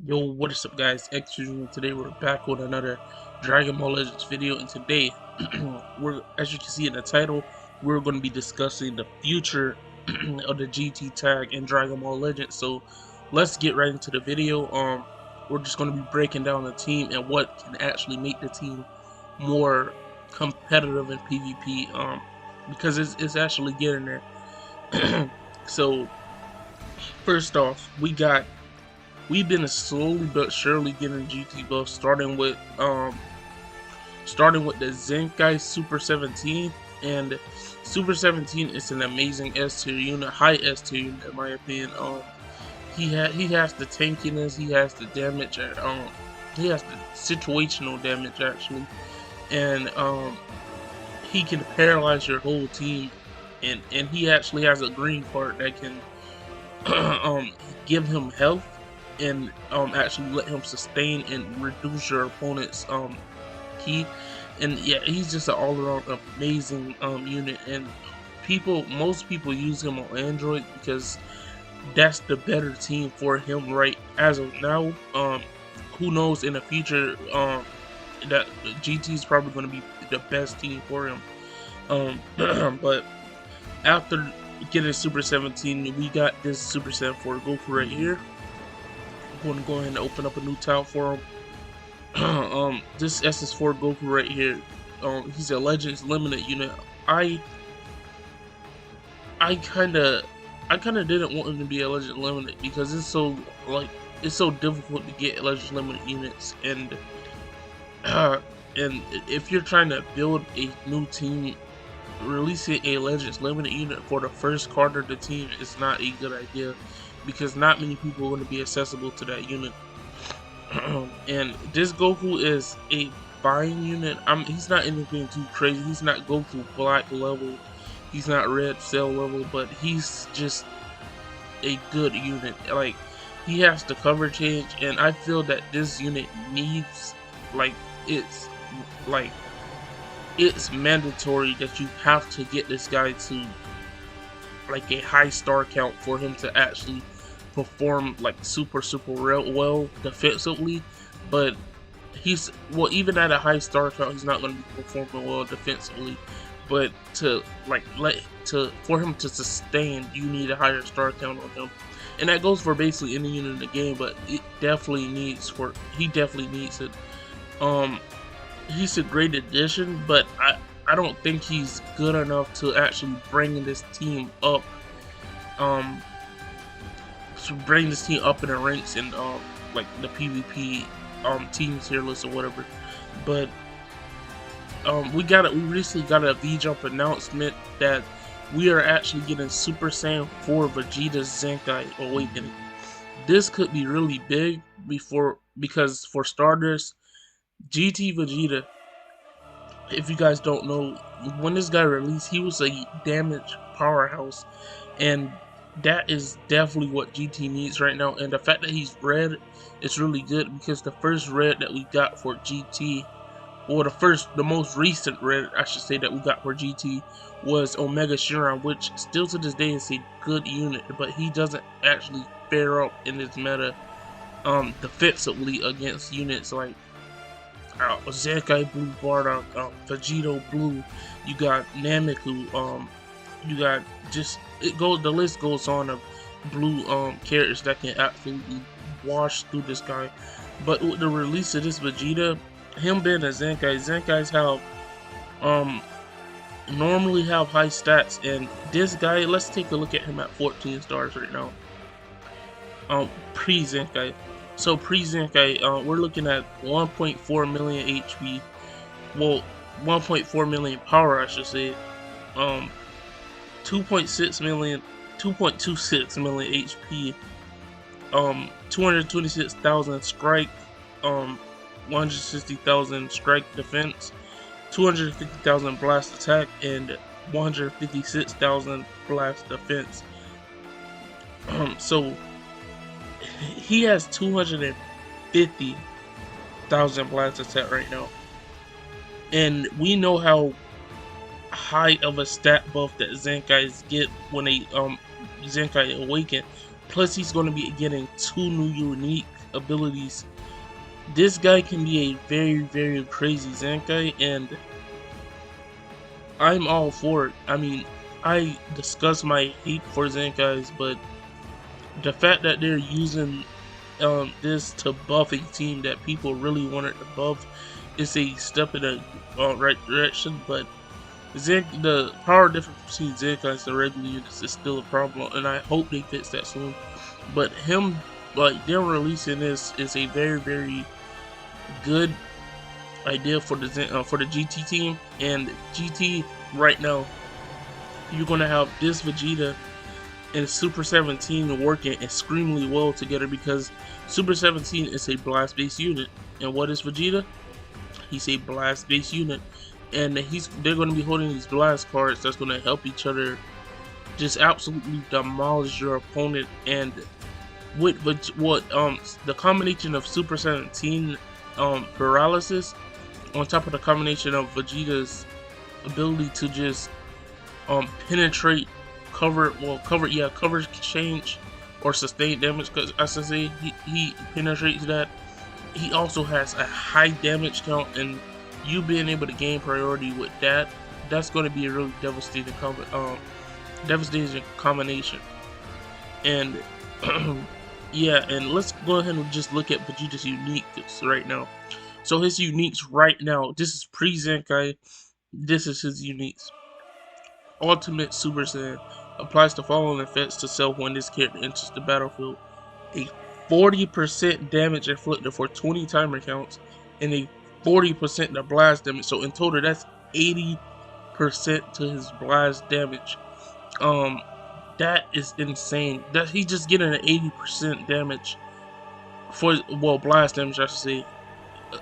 Yo, what is up guys, X today we're back with another Dragon Ball Legends video, and today, as you can see in the title, we're going to be discussing the future of the GT tag in Dragon Ball Legends. So let's get right into the video. We're just going to be breaking down the team and what can actually make the team more competitive in PvP, because it's actually getting there. So first off, we've been slowly but surely getting GT buffs, starting with the Zenkai Super 17. And Super 17 is an amazing S tier unit, high S tier unit in my opinion. He has the tankiness, he has the damage, he has the situational damage actually, and he can paralyze your whole team, and he actually has a green part that can um give him health and actually let him sustain and reduce your opponent's key. And yeah, he's just an all-around amazing unit, and most people use him on Android because that's the better team for him right as of now. Who knows, in the future, that GT is probably going to be the best team for him. But after getting Super 17, we got this Super Saiyan 4 Goku right here. I'm going to go ahead and open up a new tab for him. This SS4 Goku right here, he's a Legends Limited unit. I kind of didn't want him to be a Legend Limited because it's so difficult to get Legend Limited units, and if you're trying to build a new team, releasing a Legends Limited unit for the first card of the team is not a good idea because not many people are going to be accessible to that unit. And this Goku is a fine unit. He's not anything too crazy. He's not Goku Black level. He's not Red Cell level, but he's just a good unit. Like, he has the cover change, and I feel that this unit needs, like, it's like it's mandatory that you have to get this guy to like a high star count for him to actually perform like super well defensively. But even at a high star count, he's not going to be performing well defensively. But for him to sustain, you need a higher star count on him, and that goes for basically any unit in the game. But he definitely needs it. Um, he's a great addition, but I don't think he's good enough to actually bring this team up. Um, to bring this team up in the ranks and like the PvP team tier list or whatever. But we recently got a V-Jump announcement that we are actually getting Super Saiyan 4 Vegeta Zenkai Awakening. This could be really big because for starters, GT Vegeta, if you guys don't know, when this guy released, he was a damage powerhouse, and that is definitely what GT needs right now. And the fact that he's red is really good because the first red that we got for GT, or the most recent red, I should say, that we got for GT was Omega Shenron, which still to this day is a good unit, but he doesn't actually fare up in this meta defensively against units like Zenkai Blue Bardock, Vegito Blue. You got Nameku. You got the list goes on of blue characters that can absolutely wash through this guy. But with the release of this Vegeta, him being a Zenkais normally have high stats, and this guy, let's take a look at him at 14 stars right now. Pre-Zenkai. So pre-Zenkai, we're looking at 1.4 million HP. Well, 1.4 million power, I should say. 2.6 million, 2.26 million HP. 226,000 strike. 160,000 strike defense. 250,000 blast attack, and 156,000 blast defense. So he has 250,000 blast attack right now, and we know how high of a stat buff that Zenkais get when they Zenkai awaken. Plus, he's going to be getting 2 new unique abilities. This guy can be a very, very crazy Zenkai, and I'm all for it. I mean, I discuss my hate for Zenkais, but the fact that they're using this to buff a team that people really wanted to buff is a step in the right direction. But the power difference between Zenkais and regular units is still a problem, and I hope they fix that soon. But him, like, them releasing this is a very, very good idea for the GT team. And GT right now, you're gonna have this Vegeta and Super 17 working extremely well together, because Super 17 is a blast based unit, and what is Vegeta? He's a blast based unit, and they're going to be holding these blast cards that's going to help each other just absolutely demolish your opponent. And with the combination of Super 17 paralysis on top of the combination of Vegeta's ability to just penetrate coverage change or sustained damage, because I should say he penetrates that. He also has a high damage count, and you being able to gain priority with that, that's going to be a really devastating combination. And yeah, and let's go ahead and just look at Vegeta's uniques right now. So his uniques right now, this is pre-Zenkai, this is his uniques. Ultimate Super Saiyan applies the following effects to self when this character enters the battlefield: a 40% damage inflicted for 20 timer counts, and a 40% to blast damage. So in total, that's 80% to his blast damage. That is insane. That he's just getting an 80% damage for, well, blast damage, I should say,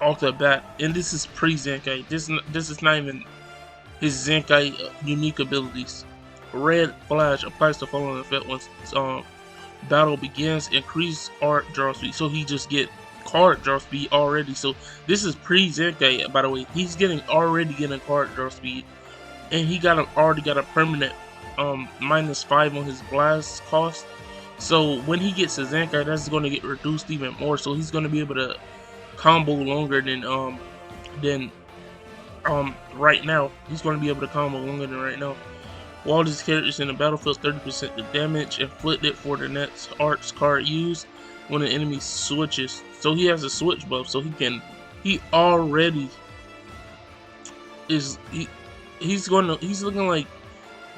off the bat. And this is pre-Zenkai. This is not even his Zenkai unique abilities. Red Flash applies the following effect once battle begins: increase art draw speed. So he just get card draw speed already. So this is pre-Zenkai, by the way. He's already getting card draw speed, and he already got a permanent -5 on his blast cost. So when he gets his Zenkai, that's going to get reduced even more. So he's going to be able to combo longer than right now. He's going to be able to combo longer than right now. While this character is in the battlefield, 30% the damage inflicted for the next arts card used when an enemy switches. So he has a switch buff, so he already is he's looking like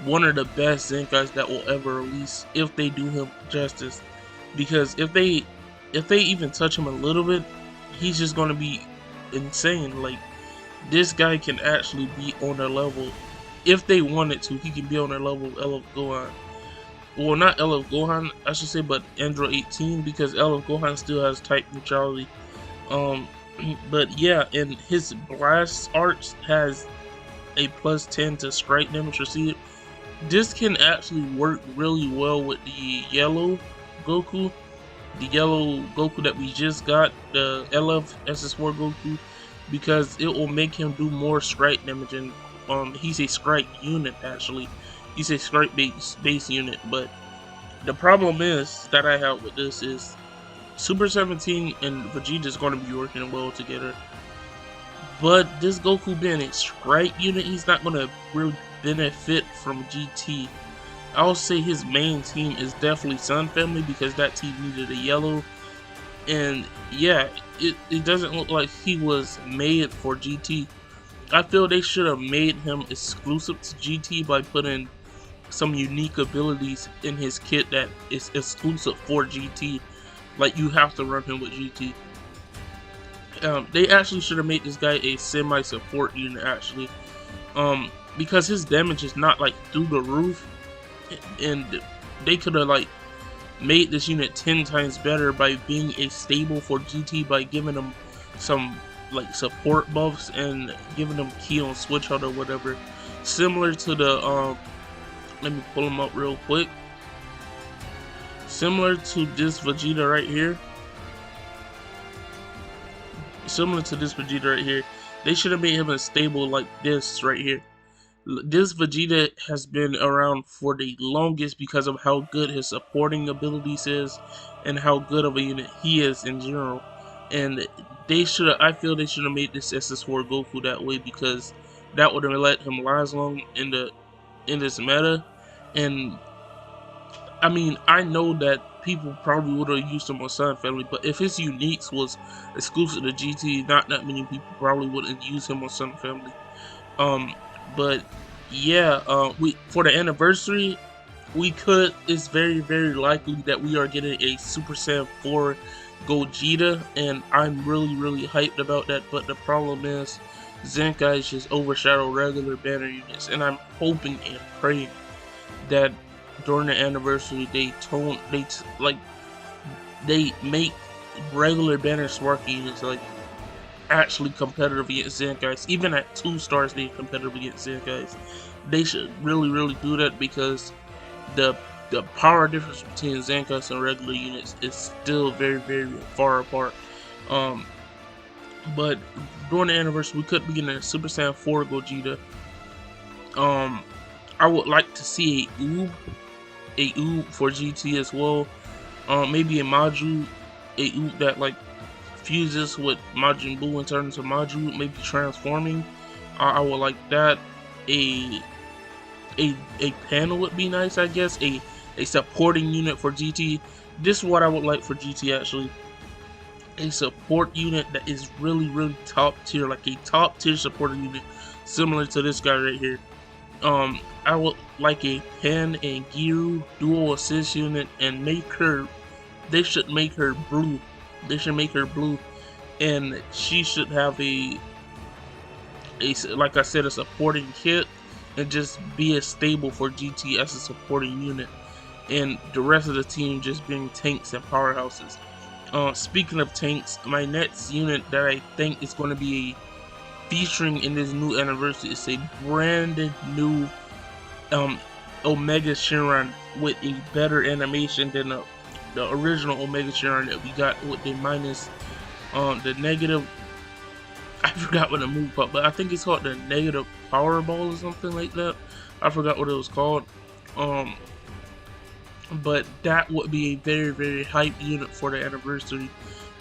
one of the best Zenkais that will ever release, if they do him justice. Because if they even touch him a little bit, he's just gonna be insane. Like, this guy can actually be on a level, if they wanted to, he can be on a level of LF Gohan. Well, not LF Gohan, I should say, but Android 18, because LF Gohan still has type neutrality. But yeah, and his blast arts has a +10 to strike damage received. This can actually work really well with the yellow Goku. The yellow Goku that we just got, the LF SS4 Goku, because it will make him do more strike damage. And he's a strike unit, actually. He's a strike base unit. But the problem is that I have with this is Super 17 and Vegeta is going to be working well together. But this Goku being a strike unit, he's not going to really benefit from GT. I'll say his main team is definitely Sun Family, because that team needed a yellow. And yeah, it doesn't look like he was made for GT. I feel they should have made him exclusive to GT by putting some unique abilities in his kit that is exclusive for GT. Like, you have to run him with GT. They actually should have made this guy a semi-support unit, actually. Because his damage is not like through the roof, and they could have like made this unit 10 times better by being a stable for GT, by giving him some like support buffs and giving them key on switch out or whatever, similar to the let me pull him up real quick, similar to this Vegeta right here. They should have made him a stable like this right here. This Vegeta has been around for the longest because of how good his supporting abilities is and how good of a unit he is in general. And I feel they should have made this SS4 Goku that way, because that would have let him last long in this meta. And I mean, I know that people probably would have used him on Sun Family, but if his uniques was exclusive to GT, not that many people probably wouldn't use him on Sun Family. Um, but yeah, we for the anniversary, we could. It's very likely that we are getting a Super Saiyan 4 Gogeta, and I'm really hyped about that. But the problem is, Zenkai's just overshadow regular banner units, and I'm hoping and praying that during the anniversary they make regular banner Sparky units like actually competitive against Zenkai's. Even at 2 stars, they're competitive against Zenkai's. They should really do that, because the power difference between Zenkai's and regular units is still very far apart. But during the anniversary, we could be getting a Super Saiyan 4 Gogeta. I would like to see a Oob for GT as well. Maybe a Oob that like fuses with Majin Buu and turns into Maju, maybe transforming. I would like that. A panel would be nice, I guess. A supporting unit for GT. This is what I would like for GT actually. A support unit that is really top tier, like a top tier supporting unit, similar to this guy right here. I would like a Pen and Giru dual assist unit, and they should make her blue. They should make her blue, and she should have like I said, a supporting kit, and just be as stable for GT as a supporting unit, and the rest of the team just being tanks and powerhouses. Speaking of tanks, my next unit that I think is going to be featuring in this new anniversary is a brand new Omega Shenron with a better animation than the original Omega Shenron that we got with the minus the negative. I forgot what the move called, but I think it's called the negative power ball or something like that. I forgot what it was called. But that would be a very hype unit for the anniversary.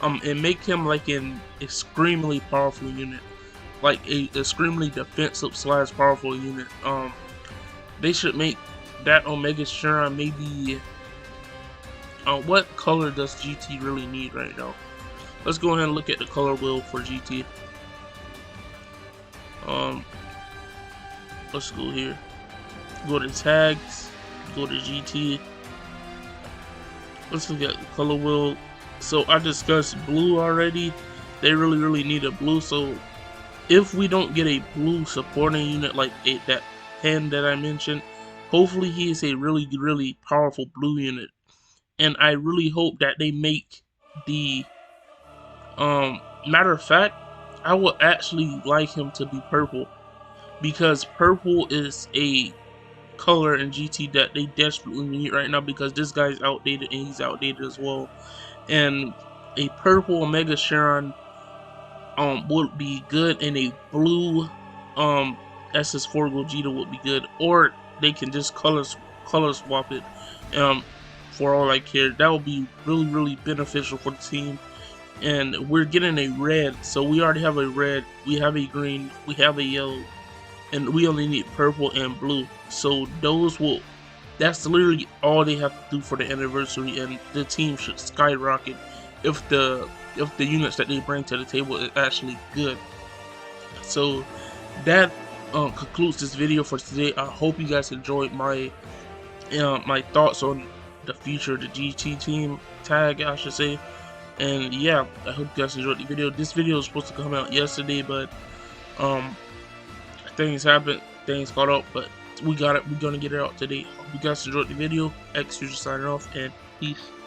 And make him like an extremely powerful unit, like a extremely defensive / powerful unit. They should make that Omega Shenron maybe. What color does GT really need right now? Let's go ahead and look at the color wheel for GT. Let's go here. Go to tags. Go to GT. Let's look at the color wheel. So I discussed blue already. They really need a blue. So if we don't get a blue supporting unit like that Pen that I mentioned, hopefully he is a really powerful blue unit. And I really hope that they make the matter of fact, I would actually like him to be purple, because purple is a color in GT that they desperately need right now, because this guy's outdated and he's outdated as well. And a purple Omega Shenron would be good, and a blue SS4 Gogeta would be good, or they can just color swap it. For all I care, that would be really beneficial for the team. And we're getting a red, so we already have a red, we have a green, we have a yellow, and we only need purple and blue. So that's literally all they have to do for the anniversary, and the team should skyrocket if the units that they bring to the table is actually good. So that concludes this video for today. I hope you guys enjoyed my my thoughts on the future of the GT team tag, I should say. And yeah, I hope you guys enjoyed the video. This video was supposed to come out yesterday, but things happened, things caught up, but we got it. We're gonna get it out today. Hope you guys enjoyed the video. X Future signing off, and peace.